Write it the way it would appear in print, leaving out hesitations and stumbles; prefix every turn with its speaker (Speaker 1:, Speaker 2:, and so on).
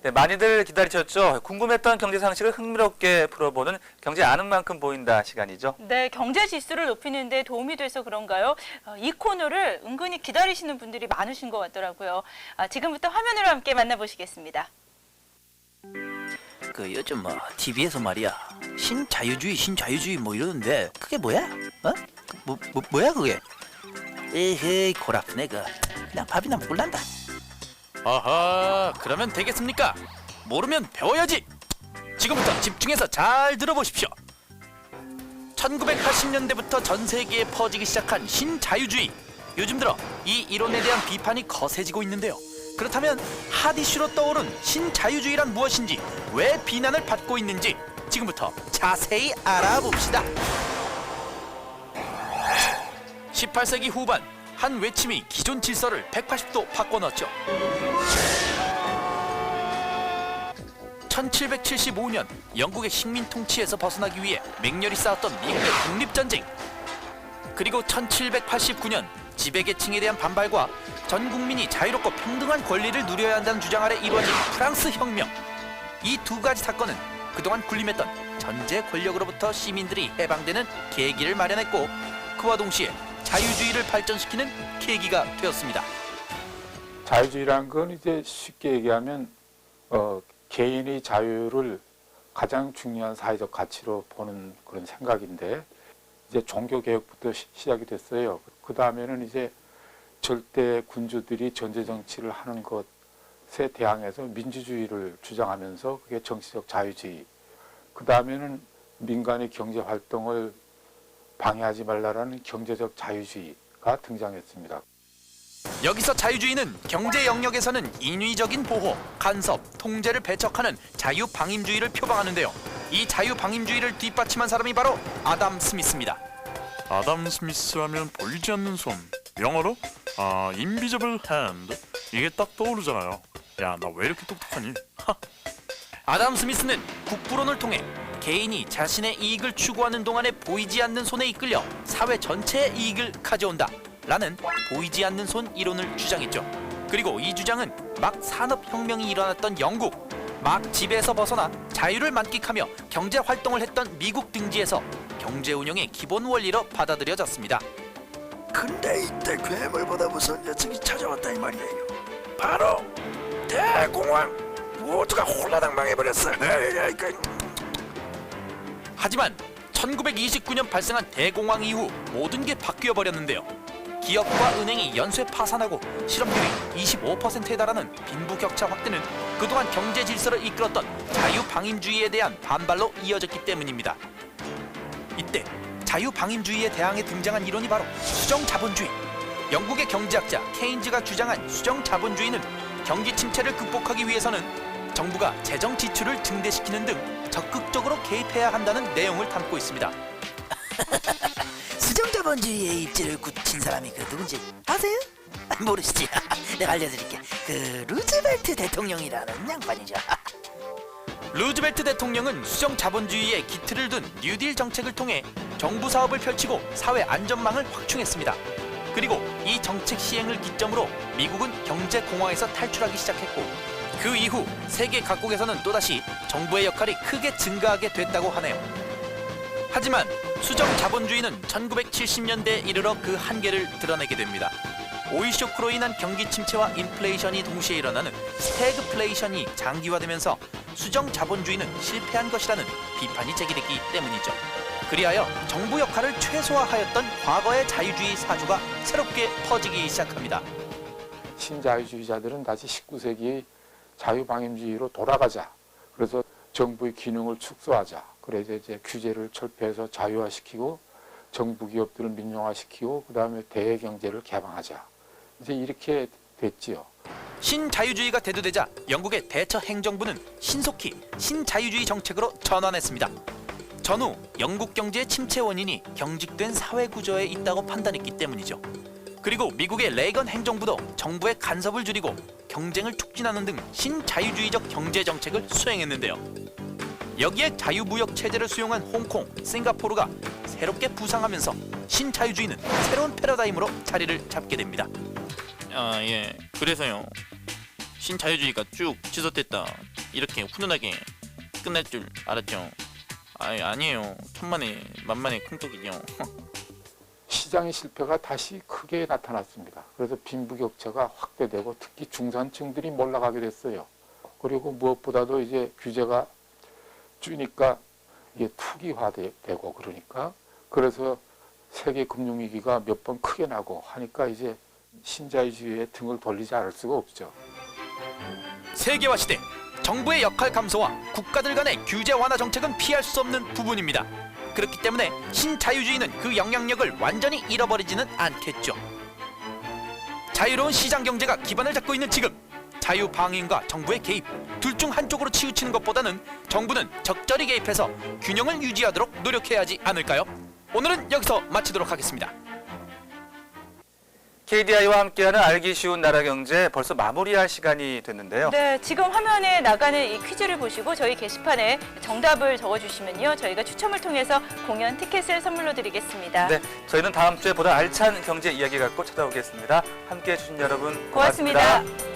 Speaker 1: 네, 많이들 기다리셨죠? 궁금했던 경제 상식을 흥미롭게 풀어보는 경제 아는 만큼 보인다 시간이죠.
Speaker 2: 네, 경제 지수를 높이는 데 도움이 돼서 그런가요? 이 코너를 은근히 기다리시는 분들이 많으신 것 같더라고요. 지금부터 화면으로 함께 만나보시겠습니다.
Speaker 3: 그 요즘 뭐 TV에서 말이야 신자유주의 뭐 이러는데 그게 뭐야? 어? 뭐야 그게? 에헤이 골 아프네 그 그냥 밥이나 먹을란다. 아하 그러면 되겠습니까? 모르면 배워야지. 지금부터 집중해서 잘 들어보십시오. 1980년대부터 전 세계에 퍼지기 시작한 신자유주의. 요즘 들어 이 이론에 대한 비판이 거세지고 있는데요. 그렇다면 핫 이슈로 떠오른 신자유주의란 무엇인지, 왜 비난을 받고 있는지 지금부터 자세히 알아봅시다. 18세기 후반 한 외침이 기존 질서를 180도 바꿔놓았죠. 1775년 영국의 식민 통치에서 벗어나기 위해 맹렬히 싸웠던 미국의 독립전쟁. 그리고 1789년 지배계층에 대한 반발과 전 국민이 자유롭고 평등한 권리를 누려야 한다는 주장 아래 이루어진 프랑스 혁명. 이 두 가지 사건은 그동안 군림했던 전제 권력으로부터 시민들이 해방되는 계기를 마련했고, 그와 동시에 자유주의를 발전시키는 계기가 되었습니다.
Speaker 4: 자유주의라는 건 이제 쉽게 얘기하면 개인의 자유를 가장 중요한 사회적 가치로 보는 그런 생각인데, 이제 종교 개혁부터 시작이 됐어요. 그 다음에는 이제 절대 군주들이 전제 정치를 하는 것에 대항해서 민주주의를 주장하면서 그게 정치적 자유주의. 그 다음에는 민간의 경제 활동을 방해하지 말라라는 경제적 자유주의가 등장했습니다.
Speaker 3: 여기서 자유주의는 경제 영역에서는 인위적인 보호, 간섭, 통제를 배척하는 자유방임주의를 표방하는데요. 이 자유방임주의를 뒷받침한 사람이 바로 아담 스미스입니다.
Speaker 5: 아담 스미스 하면 보이지 않는 손, 영어로 invisible hand, 이게 딱 떠오르잖아요. 야, 나 왜 이렇게 똑똑하니?
Speaker 3: 아담 스미스는 국부론을 통해 개인이 자신의 이익을 추구하는 동안에 보이지 않는 손에 이끌려 사회 전체의 이익을 가져온다 라는 보이지 않는 손 이론을 주장했죠. 그리고 이 주장은 막 산업혁명이 일어났던 영국, 막 지배에서 벗어나 자유를 만끽하며 경제 활동을 했던 미국 등지에서 경제 운영의 기본 원리로 받아들여졌습니다.
Speaker 6: 근데 이때 괴물보다 무서운 녀석이 찾아왔다 이 말이에요. 바로 대공황. 모두가 홀라당 망해버렸어.
Speaker 3: 하지만 1929년 발생한 대공황 이후 모든 게 바뀌어 버렸는데요. 기업과 은행이 연쇄 파산하고 실업률이 25%에 달하는 빈부격차 확대는 그동안 경제 질서를 이끌었던 자유방임주의에 대한 반발로 이어졌기 때문입니다. 이때 자유방임주의에 대항해 등장한 이론이 바로 수정자본주의. 영국의 경제학자 케인즈가 주장한 수정자본주의는 경기 침체를 극복하기 위해서는 정부가 재정 지출을 증대시키는 등 적극적으로 개입해야 한다는 내용을 담고 있습니다.
Speaker 6: 수정자본주의의 입지를 굳힌 사람이 그 누군지 아세요? 모르시지? 내가 알려드릴게. 그 루즈벨트 대통령이라는 양반이죠.
Speaker 3: 루즈벨트 대통령은 수정자본주의에 기틀을 둔 뉴딜 정책을 통해 정부 사업을 펼치고 사회 안전망을 확충했습니다. 그리고 이 정책 시행을 기점으로 미국은 경제 공황에서 탈출하기 시작했고, 그 이후 세계 각국에서는 또다시 정부의 역할이 크게 증가하게 됐다고 하네요. 하지만 수정자본주의는 1970년대에 이르러 그 한계를 드러내게 됩니다. 오일 쇼크로 인한 경기 침체와 인플레이션이 동시에 일어나는 스태그플레이션이 장기화되면서 수정자본주의는 실패한 것이라는 비판이 제기됐기 때문이죠. 그리하여 정부 역할을 최소화하였던 과거의 자유주의 사주가 새롭게 퍼지기 시작합니다.
Speaker 4: 신자유주의자들은 다시 19세기의 자유방임주의로 돌아가자. 그래서 정부의 기능을 축소하자. 그래서 이제 규제를 철폐해서 자유화시키고 정부 기업들을 민영화시키고 그다음에 대외 경제를 개방하자. 이제 이렇게 됐지요.
Speaker 3: 신자유주의가 대두되자 영국의 대처 행정부는 신속히 신자유주의 정책으로 전환했습니다. 전후 영국 경제의 침체 원인이 경직된 사회 구조에 있다고 판단했기 때문이죠. 그리고 미국의 레이건 행정부도 정부의 간섭을 줄이고 경쟁을 촉진하는 등 신자유주의적 경제 정책을 수행했는데요. 여기에 자유무역 체제를 수용한 홍콩, 싱가포르가 새롭게 부상하면서 신자유주의는 새로운 패러다임으로 자리를 잡게 됩니다.
Speaker 7: 예. 그래서요. 신자유주의가 쭉 지속됐다.
Speaker 3: 이렇게 훈훈하게 끝날 줄 알았죠. 아니에요. 천만에 만만의 콩떡이죠.
Speaker 4: 시장의 실패가 다시 크게 나타났습니다. 그래서 빈부격차가 확대되고 특히 중산층들이 몰락하게 됐어요. 그리고 무엇보다도 이제 규제가 주니까 이게 투기화되고 그러니까 그래서 세계 금융위기가 몇 번 크게 나고 하니까 이제 신자유주의에 등을 돌리지 않을 수가 없죠.
Speaker 3: 세계화 시대, 정부의 역할 감소와 국가들 간의 규제 완화 정책은 피할 수 없는 부분입니다. 그렇기 때문에 신자유주의는 그 영향력을 완전히 잃어버리지는 않겠죠. 자유로운 시장 경제가 기반을 잡고 있는 지금, 자유 방임과 정부의 개입 둘 중 한쪽으로 치우치는 것보다는 정부는 적절히 개입해서 균형을 유지하도록 노력해야 하지 않을까요? 오늘은 여기서 마치도록 하겠습니다.
Speaker 1: KDI와 함께하는 알기 쉬운 나라 경제 벌써 마무리할 시간이 됐는데요.
Speaker 2: 네, 지금 화면에 나가는 이 퀴즈를 보시고 저희 게시판에 정답을 적어주시면요. 저희가 추첨을 통해서 공연 티켓을 선물로 드리겠습니다.
Speaker 1: 네, 저희는 다음 주에 보다 알찬 경제 이야기 갖고 찾아오겠습니다. 함께해 주신 여러분
Speaker 2: 고맙습니다.
Speaker 1: 고맙습니다.